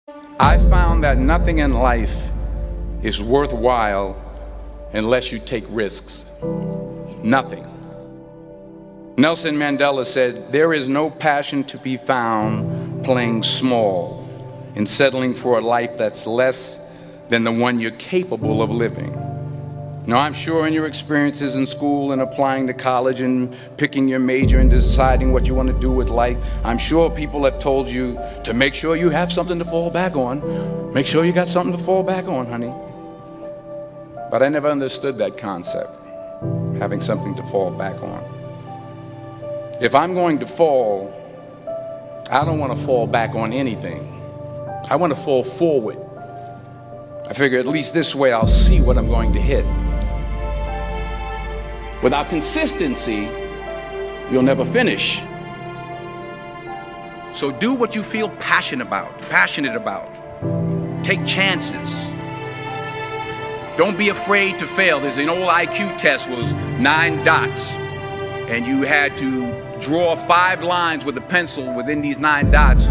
I found that nothing in life is worthwhile unless you take risks. Nothing. Nelson Mandela said, "There is no passion to be found playing small and settling for a life that's less than the one you're capable of living." Now, I'm sure in your experiences in school and applying to college and picking your major and deciding what you want to do with life, I'm sure people have told you to make sure you have something to fall back on. Make sure you got something to fall back on, honey. But I never understood that concept, having something to fall back on. If I'm going to fall, I don't want to fall back on anything. I want to fall forward. I figure at least this way I'll see what I'm going to hit. Without consistency, you'll never finish. So do what you feel passionate about. Take chances. Don't be afraid to fail. There's an old IQ test, was 9 dots, and you had to draw 5 lines with a pencil within these 9 dots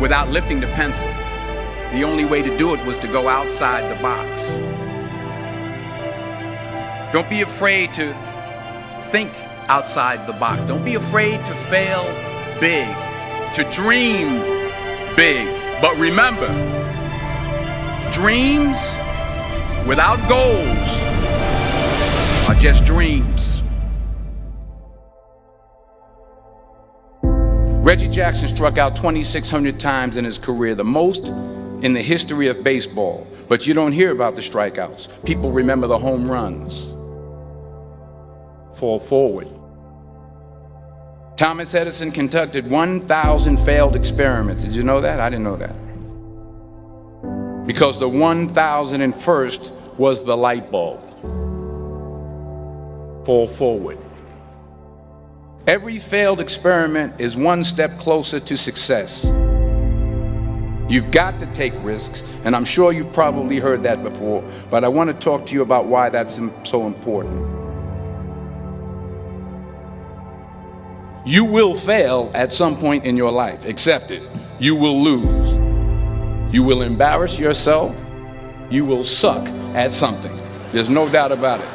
without lifting the pencil. The only way to do it was to go outside the box. Don't be afraid to think outside the box. Don't be afraid to fail big, to dream big. But remember, dreams without goals are just dreams. Reggie Jackson struck out 2,600 times in his career, the most in the history of baseball. But you don't hear about the strikeouts. People remember the home runs. Fall forward. Thomas Edison conducted 1,000 failed experiments. Did you know that? I didn't know that. Because the 1,001st was the light bulb. Fall forward. Every failed experiment is one step closer to success. You've got to take risks, and I'm sure you've probably heard that before, but I want to talk to you about why that's so important. You will fail at some point in your life. Accept it. You will lose. You will embarrass yourself. You will suck at something. There's no doubt about it.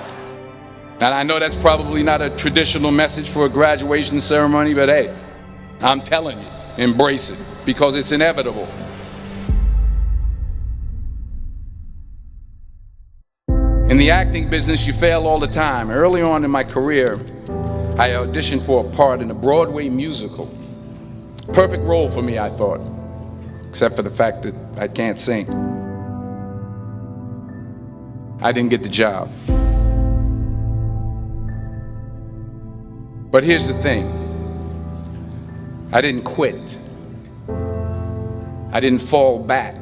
And I know that's probably not a traditional message for a graduation ceremony, but hey, I'm telling you, embrace it, because it's inevitable. In the acting business, you fail all the time. Early on in my career, I auditioned for a part in a Broadway musical. Perfect role for me, I thought, except for the fact that I can't sing. I didn't get the job. But here's the thing. I didn't quit. I didn't fall back.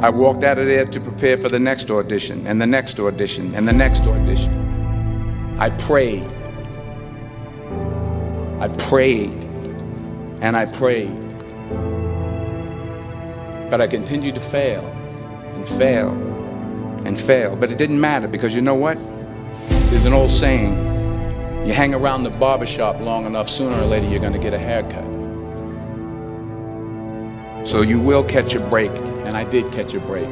I walked out of there to prepare for the next audition, and the next audition, and the next audition. I prayed. I prayed. And I prayed. But I continued to fail, and fail, and fail. But it didn't matter, because you know what? There's an old saying, you hang around the barbershop long enough, sooner or later you're going to get a haircut. So you will catch a break, and I did catch a break.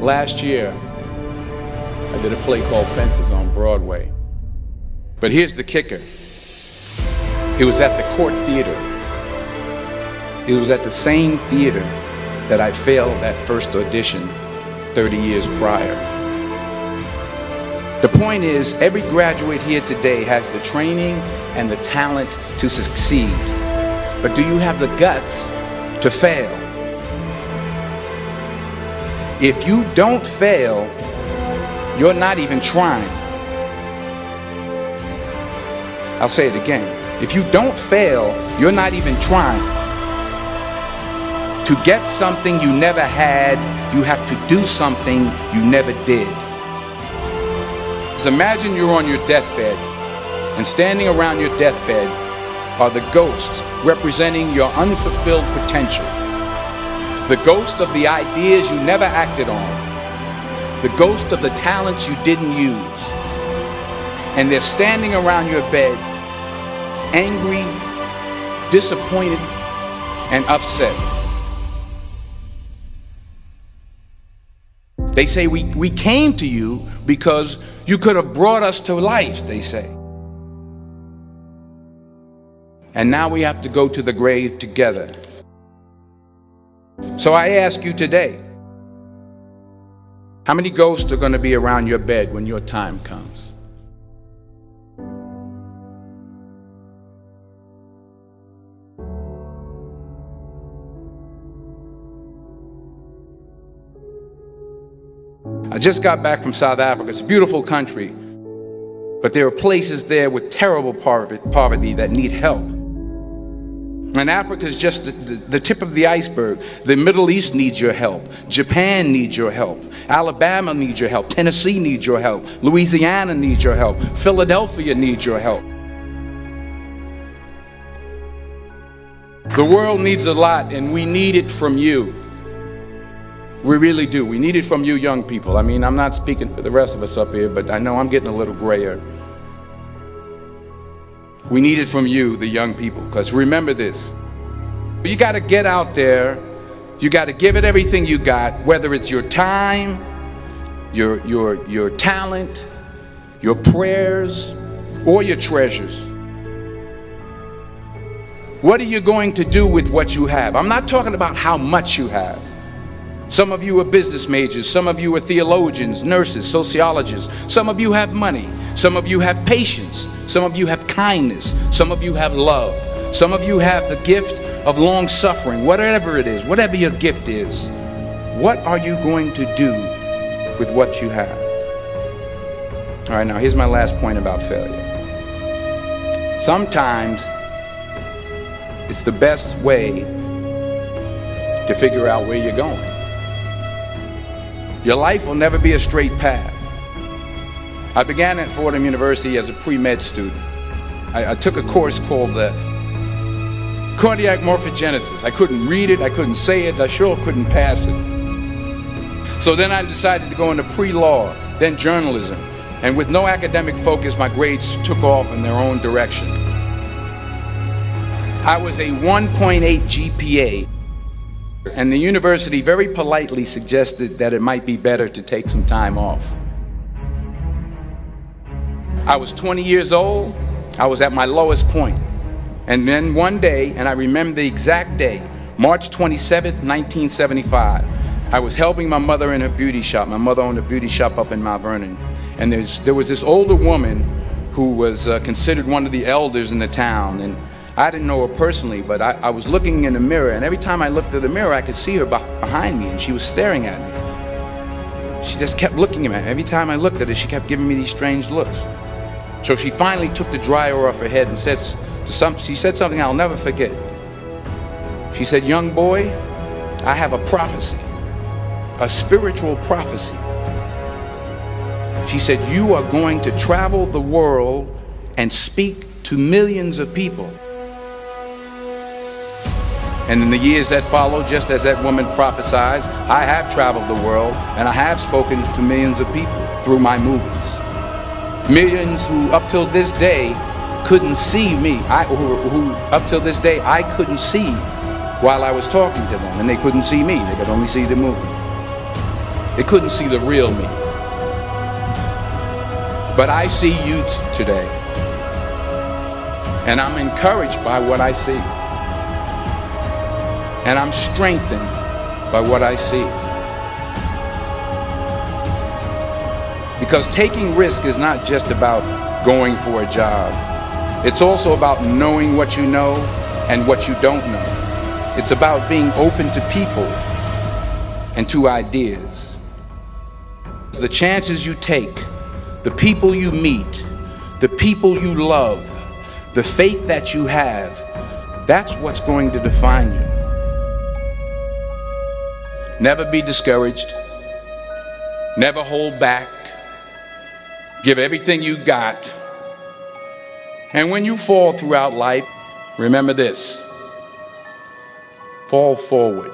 Last year, I did a play called Fences on Broadway. But here's the kicker. It was at the Court Theater. It was at the same theater that I failed that first audition 30 years prior. The point is, every graduate here today has the training and the talent to succeed. But do you have the guts to fail? If you don't fail, you're not even trying. I'll say it again. If you don't fail, you're not even trying. To get something you never had, you have to do something you never did. Just imagine you're on your deathbed, and standing around your deathbed are the ghosts representing your unfulfilled potential. The ghost of the ideas you never acted on. The ghost of the talents you didn't use. And they're standing around your bed, angry, disappointed, and upset. They say we came to you because you could have brought us to life, they say. And now we have to go to the grave together. So I ask you today, how many ghosts are going to be around your bed when your time comes? I just got back from South Africa. It's a beautiful country, but there are places there with terrible poverty that need help. And Africa is just the tip of the iceberg. The Middle East needs your help. Japan needs your help. Alabama needs your help. Tennessee needs your help. Louisiana needs your help. Philadelphia needs your help. The world needs a lot, and we need it from you. We really do. We need it from you young people. I mean, I'm not speaking for the rest of us up here, but I know I'm getting a little grayer. We need it from you, the young people, because remember this. You got to get out there. You got to give it everything you got, whether it's your time, your talent, your prayers, or your treasures. What are you going to do with what you have? I'm not talking about how much you have. Some of you are business majors. Some of you are theologians, nurses, sociologists. Some of you have money. Some of you have patience. Some of you have kindness. Some of you have love. Some of you have the gift of long suffering. Whatever it is, whatever your gift is, what are you going to do with what you have? All right, now here's my last point about failure. Sometimes it's the best way to figure out where you're going. Your life will never be a straight path. I began at Fordham University as a pre-med student. I took a course called cardiac morphogenesis. I couldn't read it, I couldn't say it, I sure couldn't pass it. So then I decided to go into pre-law, then journalism. And with no academic focus, my grades took off in their own direction. I was a 1.8 GPA. And the university very politely suggested that it might be better to take some time off. I was 20 years old. I was at my lowest point. And then one day, and I remember the exact day, March 27th, 1975, I was helping my mother in her beauty shop. My mother owned a beauty shop up in Mount Vernon. And there was this older woman who was considered one of the elders in the town. And I didn't know her personally, but I was looking in the mirror, and every time I looked at the mirror, I could see her behind me, and she was staring at me. She just kept looking at me. Every time I looked at her, she kept giving me these strange looks. So she finally took the dryer off her head and she said something I'll never forget. She said, "Young boy, I have a prophecy, a spiritual prophecy." She said, "You are going to travel the world and speak to millions of people." And in the years that followed, just as that woman prophesied, I have traveled the world and I have spoken to millions of people through my movies. Millions who up till this day couldn't see me, who up till this day I couldn't see while I was talking to them, and they couldn't see me, they could only see the movie. They couldn't see the real me. But I see you today, and I'm encouraged by what I see. And I'm strengthened by what I see. Because taking risk is not just about going for a job. It's also about knowing what you know and what you don't know. It's about being open to people and to ideas. The chances you take, the people you meet, the people you love, the faith that you have, that's what's going to define you. Never be discouraged. Never hold back. Give everything you got. And when you fall throughout life, remember this: fall forward.